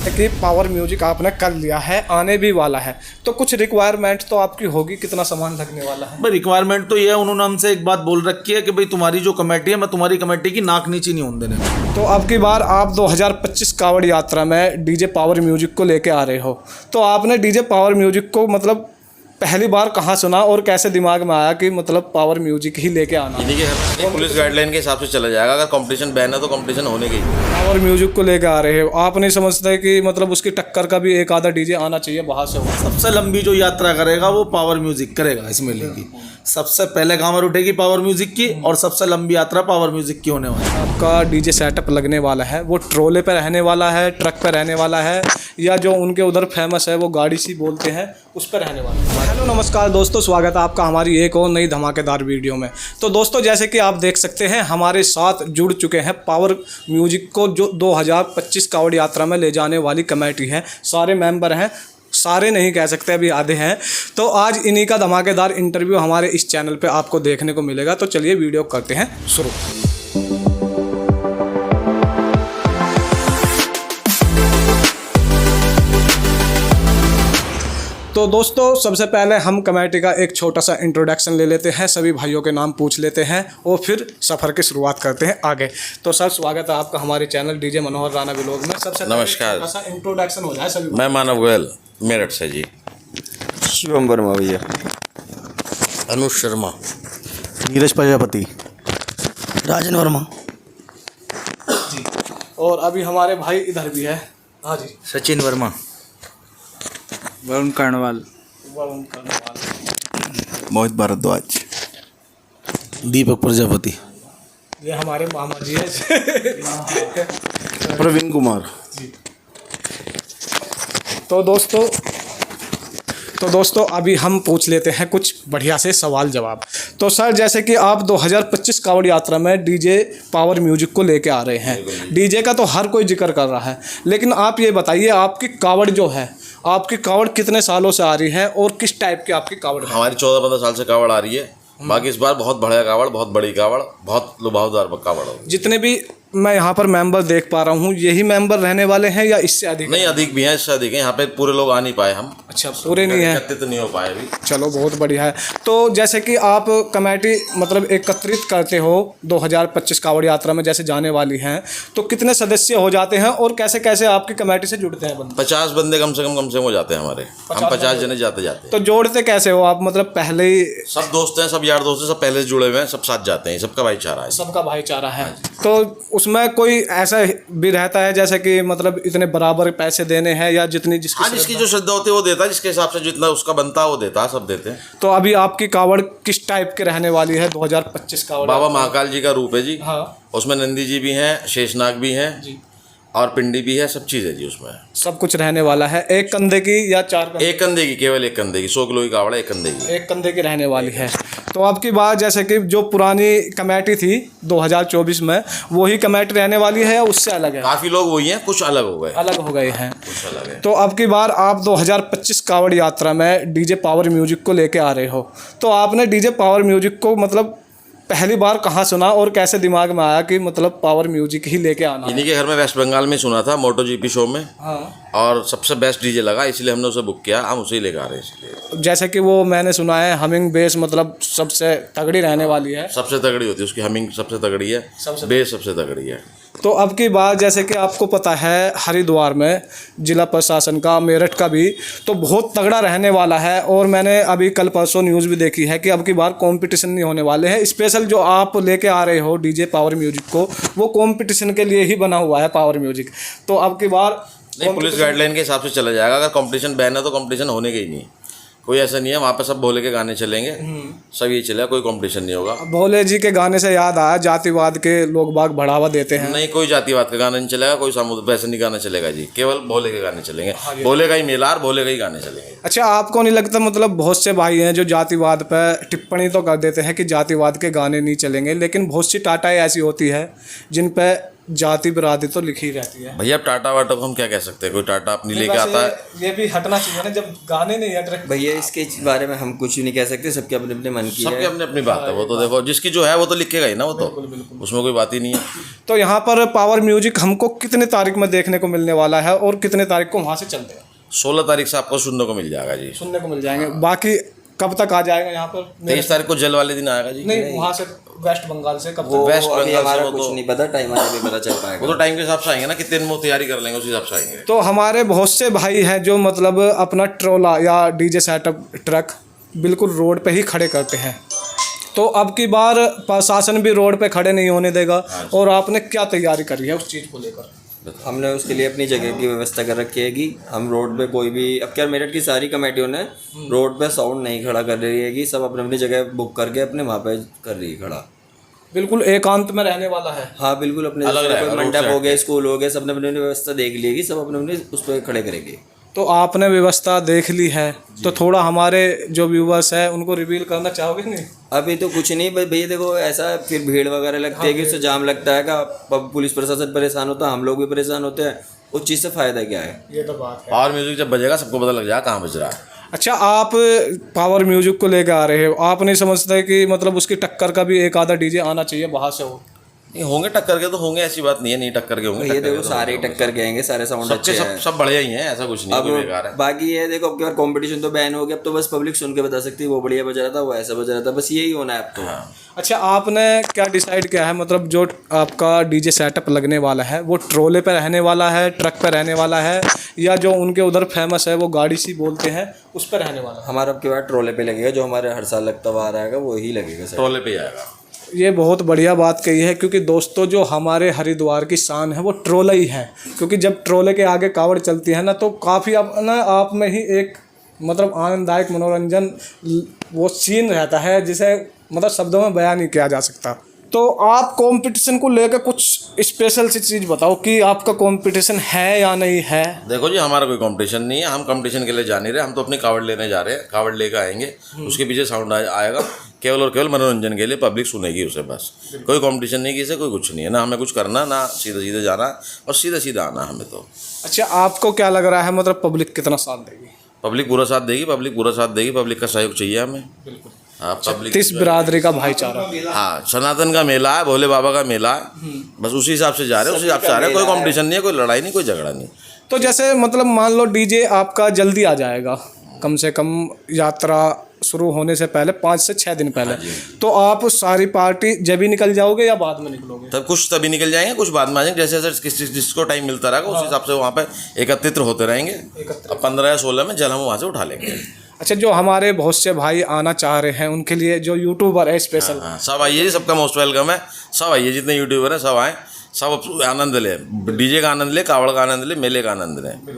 कि power music आपने कर लिया है, आने भी वाला है, तो कुछ रिक्वायरमेंट तो आपकी होगी, कितना सामान लगने वाला है? भाई रिक्वायरमेंट तो ये है, उन्होंने हमसे एक बात बोल रखी है कि भाई तुम्हारी जो कमेटी है, मैं तुम्हारी कमेटी की नाक नीची नहीं होने देने। तो अब की बार आप 2025 कावड़ यात्रा में डीजे पावर म्यूजिक को लेके आ रहे हो, तो आपने डीजे पावर म्यूजिक को मतलब पहली बार कहाँ सुना और कैसे दिमाग में आया कि मतलब पावर म्यूजिक ही लेके आना? देखिए पुलिस गाइडलाइन के हिसाब से चला जाएगा। अगर कंपटीशन बैन है तो कंपटीशन होने की। पावर म्यूजिक को लेके आ रहे हो, आप नहीं समझते कि मतलब उसकी टक्कर का भी एक आधा डीजे आना चाहिए बाहर से? सबसे लंबी जो यात्रा करेगा वो पावर म्यूजिक करेगा इस मेले की। सबसे पहले कांवर उठेगी पावर म्यूजिक की और सबसे लंबी यात्रा पावर म्यूजिक की होने वाली है। आपका डीजे सेटअप लगने वाला है, वो ट्रोले पे रहने वाला है, ट्रक पे रहने वाला है, या जो उनके उधर फेमस है वो गाड़ी सी बोलते हैं उस पर रहने वाला है? हेलो नमस्कार दोस्तों, स्वागत है आपका हमारी एक और नई धमाकेदार वीडियो में। तो दोस्तों जैसे कि आप देख सकते हैं हमारे साथ जुड़ चुके हैं पावर म्यूजिक को जो 2025 कावड़ यात्रा में ले जाने वाली कमेटी है। सारे मेंबर हैं, सारे नहीं कह सकते, अभी आधे हैं। तो आज इन्हीं का धमाकेदार इंटरव्यू हमारे इस चैनल पे आपको देखने को मिलेगा। तो चलिए वीडियो करते हैं शुरू। तो दोस्तों सबसे पहले हम कमेटी का एक छोटा सा इंट्रोडक्शन ले लेते हैं, सभी भाइयों के नाम पूछ लेते हैं और फिर सफ़र की शुरुआत करते हैं आगे। तो सर स्वागत है आपका हमारे चैनल डीजे मनोहर राणा व्लॉग में। सबसे नमस्कार। छोटा सा इंट्रोडक्शन हो जाए सभी। मैं मानव गोयल मेरठ से जी। शिवम वर्मा भैया। अनुज शर्मा। नीरज प्रजापति। राजन वर्मा। और अभी हमारे भाई इधर भी है। हाँ जी। सचिन वर्मा। वरुण कर्णवाल। मोहित भारद्वाज। दीपक प्रजापति। ये हमारे मामा जी है। प्रवीण कुमार। तो दोस्तों अभी हम पूछ लेते हैं कुछ बढ़िया से सवाल जवाब। तो सर जैसे कि आप 2025 कावड़ यात्रा में डीजे पावर म्यूजिक को लेके आ रहे हैं, डीजे का तो हर कोई जिक्र कर रहा है, लेकिन आप ये बताइए आपकी कावड़ जो है, आपकी कावड़ कितने सालों से आ रही है और किस टाइप की आपकी कावड़ है? हमारी 14-15 साल से कावड़ आ रही है। बाकी इस बार बहुत बढ़िया कावड़, बहुत बड़ी कावड़, बहुत लुभावदार कावड़ होगी। जितने भी मैं यहाँ पर मेंबर देख पा रहा हूँ, यही मेंबर रहने वाले हैं या इससे अधिक? नहीं, अधिक भी हैं, इससे अधिक हैं। यहाँ पे पूरे लोग आ नहीं पाए हम। अच्छा, पूरे नहीं है, एकत्रित नहीं हो पाए अभी। चलो बहुत बढ़िया है। तो जैसे कि आप कमेटी मतलब एकत्रित करते हो 2025 कावड़ यात्रा में जैसे जाने वाली हैं, तो कितने सदस्य हो जाते हैं और कैसे कैसे आपकी कमेटी से जुड़ते हैं बंदे? 50 बंदे कम से कम हो जाते हैं हमारे। हम 50 जने जाते हैं। तो जोड़ते कैसे हो आप? मतलब पहले ही सब दोस्त हैं, सब यार दोस्त हैं, सब पहले से जुड़े हुए हैं, सब साथ जाते हैं, सबका भाईचारा है। सबका भाईचारा है। तो उसमें कोई ऐसा भी रहता है जैसे कि मतलब इतने बराबर पैसे देने हैं या जितनी जिसकी जो श्रद्धा होती है वो देता है, जिसके हिसाब से जितना उसका बनता है वो देता है, सब देते हैं। तो अभी आपकी कावड़ किस टाइप के रहने वाली है 2025 कावड़? बाबा महाकाल जी का रूप है जी। हाँ। उसमें नंदी जी भी हैं, शेषनाग भी हैं जी, और पिंडी भी है, सब चीज़ है जी उसमें। सब कुछ रहने वाला है। एक कंधे की या 4 कंधे? एक कंधे की, केवल एक कंधे की। 100 किलो की कावड़, एक कंधे की। एक कंधे की रहने वाली है। तो अब की बात जैसे कि जो पुरानी कमेटी थी 2024 में, वही कमेटी रहने वाली है या उससे अलग है? काफ़ी लोग वही हैं, कुछ अलग हो गए। अलग हो गए हैं, कुछ अलग है। तो अब की बार आप 2025 कावड़ यात्रा में डीजे पावर म्यूजिक को लेके आ रहे हो, तो आपने डीजे पावर म्यूजिक को मतलब पहली बार कहाँ सुना और कैसे दिमाग में आया कि मतलब पावर म्यूजिक ही लेके आना? इन्हीं के घर में वेस्ट बंगाल में सुना था, मोटो जीपी शो में। हाँ। और सबसे बेस्ट डीजे लगा, इसलिए हमने उसे बुक किया। हम उसे ही लेकर आ रहे हैं इसलिए। जैसे कि वो मैंने सुना है हमिंग बेस मतलब सबसे तगड़ी रहने वाली है। सबसे तगड़ी होती है उसकी, हमिंग सबसे तगड़ी है, बेस सबसे तगड़ी है। तो अब की बात जैसे कि आपको पता है हरिद्वार में जिला प्रशासन का, मेरठ का भी तो बहुत तगड़ा रहने वाला है। और मैंने अभी कल परसों न्यूज़ भी देखी है कि अब की बार कंपटीशन नहीं होने वाले हैं। स्पेशल जो आप लेके आ रहे हो डीजे पावर म्यूजिक को, वो कंपटीशन के लिए ही बना हुआ है पावर म्यूजिक। तो अब की बार नहीं, पुलिस गाइडलाइन के हिसाब से चला जाएगा। अगर कंपटीशन बैन है तो कंपटीशन होने के ही नहीं। कोई ऐसा नहीं है, वहाँ पे सब भोले के गाने चलेंगे, सब ये चलेगा, कोई कंपटीशन नहीं होगा। भोले जी के गाने से याद आया, जातिवाद के लोग बाग बढ़ावा देते हैं। नहीं, कोई जातिवाद का गाना नहीं चलेगा, कोई वैसे नहीं गाना चलेगा जी, केवल भोले के गाने चलेंगे। भोले का ही मेला और भोले का ही गाने चलेंगे। अच्छा, आपको नहीं लगता मतलब बहुत से भाई हैं जो जातिवाद पर टिप्पणी तो कर देते हैं कि जातिवाद के गाने नहीं चलेंगे, लेकिन बहुत सी टाटाएँ ऐसी होती है जिन पर जाति बिरादरी तो लिखी रहती है। भैया अब टाटा वाटा को हम क्या कह सकते हैं, कोई टाटा अपनी लेके आता है। ये भी हटना चाहिए ना, जब गाने नहीं हट रहे। भैया इसके बारे में हम कुछ नहीं कह सकते, सबके अपने अपने मन की सबकी है। अपनी अपनी बात है, वो तो देखो जिसकी जो है वो तो लिखेगा ही ना, वो तो उसमें कोई बात ही नहीं है। तो यहाँ पर पावर म्यूजिक हमको कितने तारीख में देखने को मिलने वाला है और कितने तारीख को वहाँ से चलते हैं? 16 तारीख से आपको सुनने को मिल जाएगा जी। सुनने को मिल जाएंगे। बाकी कब तक आ जाएगा यहाँ पर? 23 तारीख को जल वाले दिन आएगा जी। नहीं, वहाँ से वेस्ट बंगाल से कब वो तक? वेस्ट अभी बंगाल से हमारा वो कुछ तो- नहीं पता, टाइम आने पे पता चल वो पाएगा। तो टाइम के हिसाब से आएंगे ना, कितने दिन में वो तैयारी कर लेंगे उस हिसाब से आएंगे। तो हमारे बहुत से भाई हैं जो मतलब अपना ट्रोला या डीजे सेटअप ट्रक बिल्कुल रोड पे ही खड़े करते हैं। तो अब की बार प्रशासन भी रोड पे खड़े नहीं होने देगा। और आपने क्या तैयारी करी है उस चीज़ को लेकर? हमने उसके लिए अपनी जगह की व्यवस्था कर रखी है कि हम रोड पे कोई भी, अब क्या मेरठ की सारी कमेटियों ने रोड पे साउंड नहीं खड़ा कर रही है कि सब अपनी अपनी जगह बुक करके अपने वहाँ पे कर रही है खड़ा। बिल्कुल एकांत में रहने वाला है। हाँ बिल्कुल, अपने अलग जैसे रहेगा, कोई रोड मंडप से हो गए, स्कूल हो गए, सबने अपनी अपनी व्यवस्था देख ली है कि सब अपने अपने उस पर खड़े करेंगे। तो आपने व्यवस्था देख ली है, तो थोड़ा हमारे जो व्यूवर्स हैं उनको रिवील करना चाहोगे? नहीं, अभी तो कुछ नहीं भैया, देखो ऐसा फिर भीड़ वगैरह लगती है कि उससे जाम लगता है का, अब पुलिस प्रशासन परेशान होता है, हम लोग भी परेशान होते हैं, उस चीज़ से फ़ायदा क्या है? ये तो बात है। पावर म्यूजिक जब बजेगा सबको पता लग जाएगा कहाँ बज रहा है। अच्छा, आप पावर म्यूजिक को लेकर आ रहे हो, आप नहीं समझते कि मतलब उसकी टक्कर का भी एक आधा डीजे आना चाहिए बाहर से हो? नहीं होंगे टक्कर के, तो होंगे, ऐसी बात नहीं है, नहीं टक्कर के होंगे। ये टक्कर देखो के तो सारे होंगे। टक्कर के आएंगे, सारे साउंड सबके अच्छे सब हैं। सब बढ़िया ही हैं, ऐसा कुछ नहीं अब कोई बेकार है। बाकी ये देखो, अब की बार कंपटीशन तो बैन हो गया, अब तो बस पब्लिक सुन के बता सकती है वो बढ़िया बज रहा था, वो ऐसा बज रहा था, बस यही होना है अब तो। अच्छा, आपने क्या डिसाइड किया है, मतलब जो आपका डीजे सेटअप लगने वाला है वो ट्रोले पे रहने वाला है, ट्रक पे रहने वाला है, या जो उनके उधर फेमस है वो गाड़ी सी बोलते हैं उस पर रहने वाला है? हमारा अब की बार ट्रोले पे लगेगा, जो हमारे हर साल लगता हुआ आ रहा है वो ही लगेगा सर। ट्रोले पे ही आएगा। ये बहुत बढ़िया बात कही है, क्योंकि दोस्तों जो हमारे हरिद्वार की शान है वो ट्रोला ही है। क्योंकि जब ट्रोले के आगे कावड़ चलती है ना, तो काफ़ी अपना आप में ही एक मतलब आनंददायक मनोरंजन वो सीन रहता है, जिसे मतलब शब्दों में बयान नहीं किया जा सकता। तो आप कंपटीशन को लेकर कुछ स्पेशल सी चीज़ बताओ कि आपका कंपटीशन है या नहीं है? देखो जी, हमारा कोई कंपटीशन नहीं है, हम कंपटीशन के लिए जा नहीं रहे, हम तो अपनी कावड़ लेने जा रहे हैं, कावड़ लेकर आएंगे, उसके पीछे साउंड आएगा, केवल और केवल मनोरंजन के लिए, पब्लिक सुनेगी उसे, बस। कोई कंपटीशन नहीं, किसी कोई कुछ नहीं है, ना हमें कुछ करना, ना सीधे सीधे जाना और सीधे सीधे आना हमें तो। अच्छा, आपको क्या लग रहा है, मतलब पब्लिक कितना साथ देगी? पब्लिक पूरा साथ देगी, पब्लिक पूरा साथ देगी, पब्लिक का सहयोग चाहिए हमें। बिल्कुल। हाँ, पब्लिक 36 बिरादरी का भाईचारा। हाँ, सनातन का मेला है, भोले बाबा का मेला है, बस उसी हिसाब से जा रहे हैं, उसी हिसाब से आ रहे हैं, कोई कंपटीशन नहीं है, कोई लड़ाई नहीं, कोई झगड़ा नहीं। तो जैसे मतलब मान लो डीजे आपका जल्दी आ जाएगा, कम से कम यात्रा शुरू होने से पहले 5 से 6 दिन पहले, तो आप सारी पार्टी जब ही निकल जाओगे या बाद में निकलोगे? तब कुछ तभी निकल जाएंगे, कुछ बाद में आ जाएंगे, जैसे जैसे जिसको टाइम मिलता रहेगा उस हिसाब से वहाँ पे एकत्रित होते रहेंगे। अब 15 या 16 में जल हम वहाँ से उठा लेंगे। अच्छा, जो हमारे बहुत से भाई आना चाह रहे हैं उनके लिए जो यूट्यूबर है स्पेशल, हाँ, सब आइए जी, सबका मोस्ट वेलकम है, सब आइए, जितने यूट्यूबर हैं सब आए, सब आनंद ले, डीजे का आनंद ले, कावड़ का आनंद ले, मेले का आनंद ले।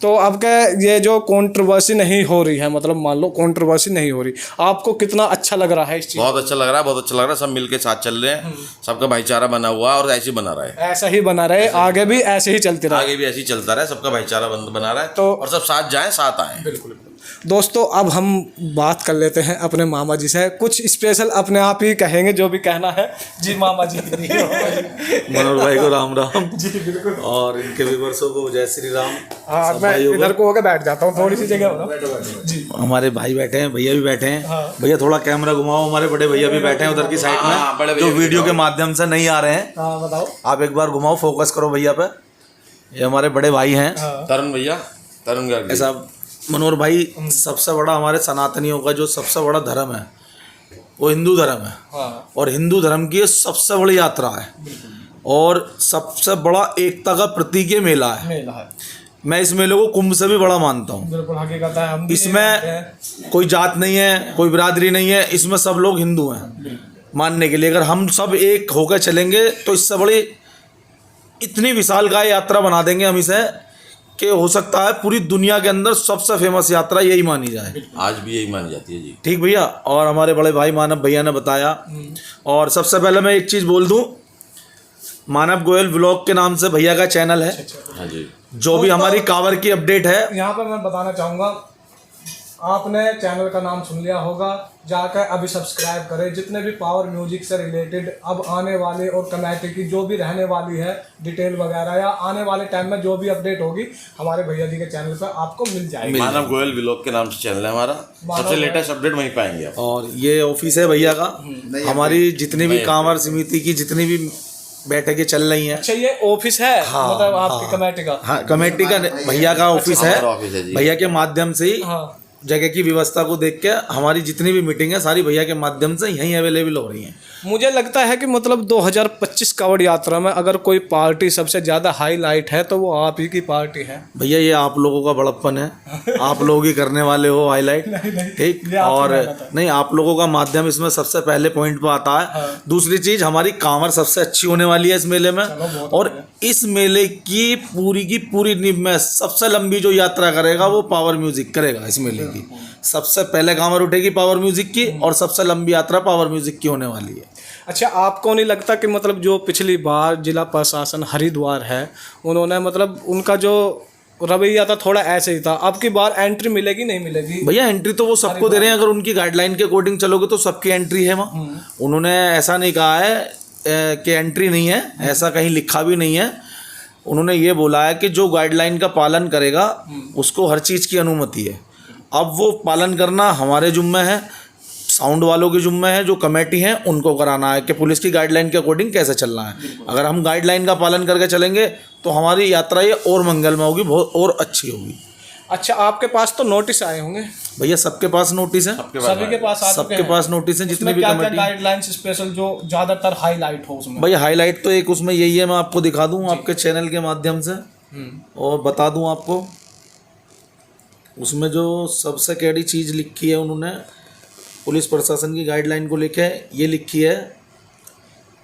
तो अब क्या ये जो कंट्रोवर्सी नहीं हो रही है, मतलब मान लो कंट्रोवर्सी नहीं हो रही, आपको कितना अच्छा लग रहा है इस चीज़? बहुत अच्छा लग रहा है, बहुत अच्छा लग रहा है, सब मिलके साथ चल रहे हैं, सबका भाईचारा बना हुआ है और ऐसे ही बना रहा है, ऐसा ही बना रहे, आगे भी ऐसे ही चलते रहे। आगे भी ऐसे ही चलता रहे, सबका भाईचारा बना रहा है, तो और सब साथ जाएं, साथ आएं। बिल्कुल। दोस्तों, अब हम बात कर लेते हैं अपने मामा जी से, कुछ स्पेशल अपने आप ही कहेंगे जो भी कहना है। जी मामा जी। मनोहर भाई को राम राम जी, बिल्कुल, और इनके व्यूअर्सों को जय श्री राम। हाँ, मैं इधर को होकर बैठ जाता हूँ, थोड़ी सी जगह हो ना जी। हमारे भाई बैठे हैं, भैया भी बैठे हैं। भैया थोड़ा कैमरा घुमाओ, हमारे बड़े भैया भी बैठे हैं उधर की साइड में, जो वीडियो के माध्यम से नहीं आ रहे हैं। हाँ, बताओ। आप एक बार घुमाओ, फोकस करो भैया पे, ये हमारे बड़े भाई हैं। तरुण भैया, तरुण गर्ग। ऐसा मनोहर भाई, सबसे बड़ा हमारे सनातनियों का जो सबसे बड़ा धर्म है वो हिंदू धर्म है। हाँ। और हिंदू धर्म की ये सबसे बड़ी यात्रा है और सबसे बड़ा एकता का प्रतीक ये मेला है। मेला है। मैं इस मेले को कुंभ से भी बड़ा मानता हूँ। बिल्कुल हकीकत है, हम भी इसमें कोई जात नहीं है, कोई बिरादरी नहीं है, इसमें सब लोग हिंदू हैं मानने के लिए। अगर हम सब एक होकर चलेंगे तो इससे बड़ी इतनी विशालकाय यात्रा बना देंगे हम इसे कि हो सकता है पूरी दुनिया के अंदर सबसे फेमस यात्रा यही मानी जाए। आज भी यही मानी जाती है जी। ठीक भैया। और हमारे बड़े भाई मानव भैया ने बताया, और सबसे पहले मैं एक चीज़ बोल दूं, मानव गोयल व्लॉग के नाम से भैया का चैनल है। हाँ जी। जो भी हमारी कांवर की अपडेट है, यहाँ पर मैं बताना चाहूँगा, आपने चैनल का नाम सुन लिया होगा, जाकर अभी सब्सक्राइब करें। जितने भी पावर म्यूजिक से रिलेटेड अब आने वाले और कमेटी की जो भी रहने वाली है डिटेल वगैरह, या आने वाले टाइम में जो भी अपडेट होगी हमारे भैया जी के चैनल पर आपको मिल जाएगी। मानव गोयल व्लॉग के नाम से चैनल है हमारा, सबसे लेटेस्ट अपडेट वहीं पाएंगे आप। और ये ऑफिस है भैया का। हमारी जितनी भी कांवर समिति की जितनी भी बैठकें चल रही हैं। अच्छा, ये ऑफिस है? हाँ, मतलब आपकी कमेटी का? हाँ, कमेटी का भैया का ऑफिस है। हमारा ऑफिस है जी। भैया के माध्यम से ही हाँ। जगह की व्यवस्था को देख के हमारी जितनी भी मीटिंग है सारी भैया के माध्यम से यहीं अवेलेबल हो रही हैं। मुझे लगता है कि मतलब 2025 कावड़ यात्रा में अगर कोई पार्टी सबसे ज़्यादा हाईलाइट है तो वो आप ही की पार्टी है। भैया ये आप लोगों का बड़प्पन है, आप लोग ही करने वाले हो हाईलाइट। ठीक, ये आपकी और मेहनत है। नहीं, आप लोगों का माध्यम इसमें सबसे पहले पॉइंट पे आता है। हाँ। दूसरी चीज, हमारी कांवर सबसे अच्छी होने वाली है इस मेले में। बहुत और इस मेले की पूरी नींव में सबसे लंबी जो यात्रा करेगा वो पावर म्यूजिक करेगा। इस मेले की सबसे पहले कांवर उठेगी पावर म्यूजिक की, और सबसे लंबी यात्रा पावर म्यूजिक की होने वाली है। अच्छा, आपको नहीं लगता कि मतलब जो पिछली बार जिला प्रशासन हरिद्वार है उन्होंने मतलब उनका जो रवैया था थोड़ा ऐसे ही था, अब की बार एंट्री मिलेगी नहीं मिलेगी? भैया एंट्री तो वो सबको दे रहे हैं, अगर उनकी गाइडलाइन के अकॉर्डिंग चलोगे तो सबकी एंट्री है वहाँ। उन्होंने ऐसा नहीं कहा है कि एंट्री नहीं है, ऐसा कहीं लिखा भी नहीं है। उन्होंने ये बोला है कि जो गाइडलाइन का पालन करेगा उसको हर चीज़ की अनुमति है। अब वो पालन करना हमारे जुम्मे है, साउंड वालों के जुम्मे है, जो कमेटी है उनको कराना है कि पुलिस की गाइडलाइन के अकॉर्डिंग कैसे चलना है। अगर हम गाइडलाइन का पालन करके चलेंगे तो हमारी यात्रा ये और मंगलमय होगी, बहुत और अच्छी होगी। अच्छा, आपके पास तो नोटिस आए होंगे? भैया सबके पास नोटिस है, सभी के पास आ चुके सबके हैं? पास नोटिस है जितनी भी क्या कमेटी। गाइडलाइंस स्पेशल जो ज़्यादातर हाईलाइट हो उसमें? भैया हाईलाइट तो एक उसमें यही है, मैं आपको दिखा दूं आपके चैनल के माध्यम से और बता दूं आपको। उसमें जो सबसे कड़ी चीज़ लिखी है उन्होंने पुलिस प्रशासन की गाइडलाइन को लेके, ये लिखी है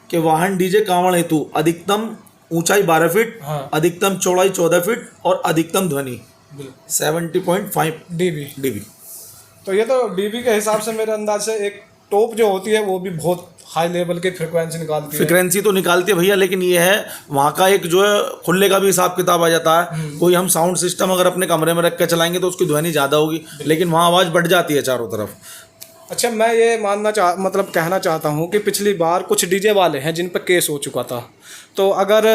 कि वाहन डीजे कांवड़ हेतु अधिकतम ऊंचाई 12 फीट, हाँ। अधिकतम चौड़ाई 14 फीट और अधिकतम ध्वनि 70.5 डीबी। तो ये तो डीबी के हिसाब से मेरे अंदाज से एक टॉप जो होती है वो भी बहुत हाई लेवल की फ्रिक्वेंसी निकालती है। फ्रिक्वेंसी तो निकालती है भैया, लेकिन ये है वहाँ का एक जो है खुले का भी हिसाब किताब आ जाता है। कोई हम साउंड सिस्टम अगर अपने कमरे में रख कर चलाएंगे तो उसकी ध्वनि ज़्यादा होगी, लेकिन वहाँ आवाज़ बढ़ जाती है चारों तरफ। अच्छा, मैं ये मतलब कहना चाहता हूँ कि पिछली बार कुछ डीजे वाले हैं जिन पर केस हो चुका था, तो अगर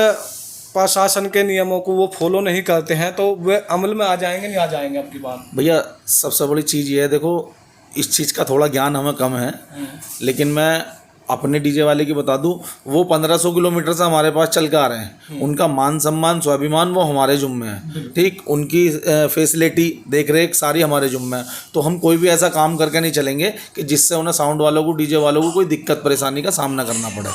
प्रशासन के नियमों को वो फॉलो नहीं करते हैं तो वे अमल में आ जाएंगे नहीं आ जाएंगे अब की बार? भैया सबसे बड़ी चीज़ ये है, देखो इस चीज़ का थोड़ा ज्ञान हमें कम है, लेकिन मैं अपने डीजे वाले की बता दूं, वो 1500 किलोमीटर से हमारे पास चल के आ रहे हैं। उनका मान सम्मान स्वाभिमान वो हमारे जुम्मे है। ठीक, उनकी फैसिलिटी देख रेख सारी हमारे जुम्मे है। तो हम कोई भी ऐसा काम करके नहीं चलेंगे कि जिससे उन्हें साउंड वालों को डीजे वालों को कोई दिक्कत परेशानी का सामना करना पड़े।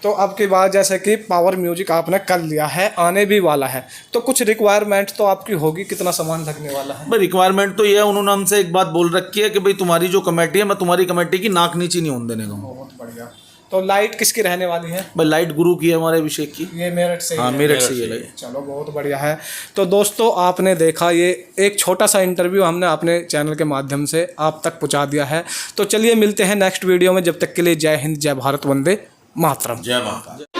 तो अब की बात जैसे कि पावर म्यूजिक आपने कर लिया है, आने भी वाला है, तो कुछ रिक्वायरमेंट तो आपकी होगी, कितना सामान लगने वाला है? भाई रिक्वायरमेंट तो ये है, उन्होंने हमसे एक बात बोल रखी है कि भाई तुम्हारी जो कमेटी है मैं तुम्हारी कमेटी की नाक नीची नहीं होने देने का। बहुत बढ़िया। तो लाइट किसकी रहने वाली है? भाई लाइट गुरु की है, हमारे अभिषेक की। ये मेरठ से ही हाँ, है? मेरठ से ये लाइट। चलो बहुत बढ़िया है। तो दोस्तों आपने देखा, ये एक छोटा सा इंटरव्यू हमने अपने चैनल के माध्यम से आप तक पहुंचा दिया है। तो चलिए मिलते हैं नेक्स्ट वीडियो में, जब तक के लिए जय हिंद, जय भारत, वंदे मातरम। जय माता।